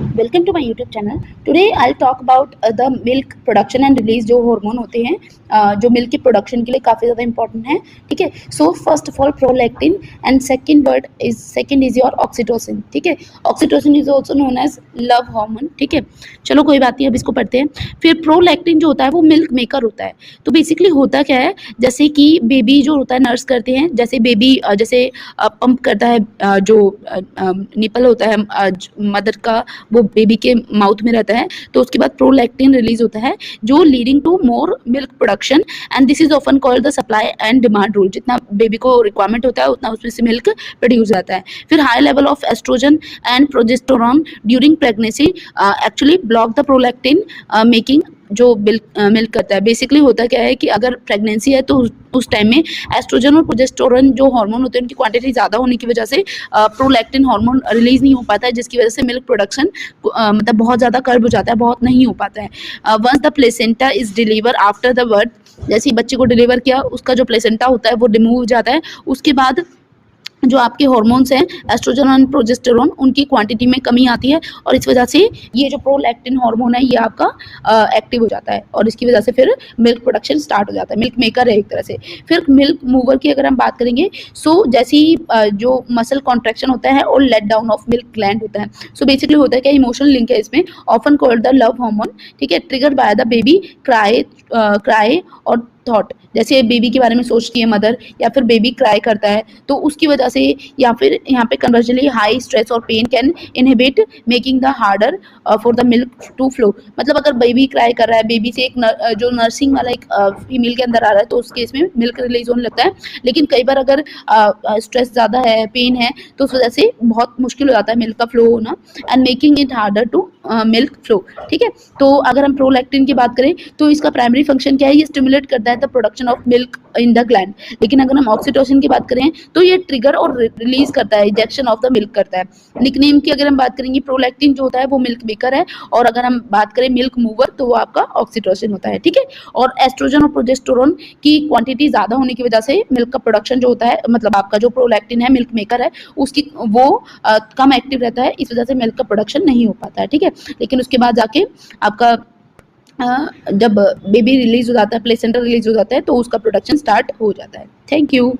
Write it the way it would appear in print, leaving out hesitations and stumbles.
Welcome to my YouTube channel. Today I talk about the milk production and release. जो hormone होते हैं जो milk के production के लिए काफ़ी ज़्यादा इंपॉर्टेंट है। ठीक है, so first of all prolactin and second is your oxytocin. ठीक है, oxytocin is also known as love hormone. ठीक है, चलो कोई बात नहीं, अब इसको पढ़ते हैं। फिर प्रोलैक्टिन जो होता है वो मिल्क मेकर होता है। तो बेसिकली होता क्या है, जैसे कि बेबी जो होता है नर्स करते हैं, जैसे बेबी जैसे पंप करता है, जो निपल होता है मदर का, वो बेबी के माउथ में रहता है, तो उसके बाद प्रोलैक्टिन रिलीज होता है जो leading to more milk production and this is often called the supply and demand rule. जितना बेबी को रिक्वायरमेंट होता है उतना उसमें से मिल्क प्रोड्यूस होता है। फिर high level of oestrogen and progesterone during pregnancy actually block the prolactin making जो मिल्क करता है। बेसिकली होता क्या है कि अगर प्रेगनेंसी है तो उस टाइम में एस्ट्रोजन और प्रोजेस्टेरोन जो हार्मोन होते हैं उनकी क्वांटिटी ज़्यादा होने की वजह से प्रोलैक्टिन हार्मोन रिलीज नहीं हो पाता है, जिसकी वजह से मिल्क प्रोडक्शन मतलब बहुत ज़्यादा कर्ब हो जाता है, बहुत नहीं हो पाता है। Once the placenta is deliver after the birth, जैसे ही बच्चे को डिलीवर किया उसका जो प्लेसेंटा होता है वो रिमूव हो जाता है। उसके बाद जो आपके हार्मोन्स हैं एस्ट्रोजन और प्रोजेस्टेरोन उनकी क्वांटिटी में कमी आती है और इस वजह से ये जो प्रोलैक्टिन हार्मोन है ये आपका एक्टिव हो जाता है और इसकी वजह से फिर मिल्क प्रोडक्शन स्टार्ट हो जाता है। मिल्क मेकर है एक तरह से। फिर मिल्क मूवर की अगर हम बात करेंगे, सो जैसे ही जो मसल कॉन्ट्रैक्शन होता है और let down of milk gland होता है। सो बेसिकली होता है क्या, इमोशनल लिंक है इसमें, often called the love hormone. ठीक है, triggered by the baby cry और थॉट। जैसे बेबी के बारे में सोचती है मदर या फिर बेबी क्राई करता है तो उसकी वजह से, या फिर यहाँ पे कन्वर्जनली हाई स्ट्रेस और pain can inhibit making the harder for the milk to flow. मतलब अगर बेबी क्राई कर रहा है, बेबी से एक जो नर्सिंग वाला एक फीमेल के अंदर आ रहा है तो उस केस में मिल्क रिलीज होने लगता है। लेकिन कई बार अगर स्ट्रेस ज़्यादा है, पेन है, तो उस वजह से बहुत मुश्किल हो जाता है मिल्क का फ्लो होना and making it harder to milk flow. ठीक है, तो अगर हम प्रोलैक्टिन की बात करें तो इसका प्राइमरी फंक्शन क्या है, ये स्टिमुलेट करता है the production of milk in the gland. लेकिन अगर हम ऑक्सीटोसिन की बात करें तो ये ट्रिगर और रिलीज करता है, इंजेक्शन ऑफ द मिल्क करता है। निकनेम की अगर हम बात करेंगे, प्रोलैक्टिन जो होता है वो मिल्क मेकर है और अगर हम बात करें मिल्क मूवर तो वो आपका ऑक्सीटोसिन होता है। ठीक है, और एस्ट्रोजन और प्रोजेस्टेरोन की क्वांटिटी ज्यादा होने की वजह से मिल्क का प्रोडक्शन जो होता है, मतलब आपका जो प्रोलैक्टिन है मिल्क मेकर है उसकी वो कम एक्टिव रहता है, इस वजह से मिल्क का प्रोडक्शन नहीं हो पाता है। ठीक है, लेकिन उसके बाद जाके आपका जब बेबी रिलीज हो जाता है, प्लेसेंटा रिलीज हो जाता है तो उसका प्रोडक्शन स्टार्ट हो जाता है। Thank you.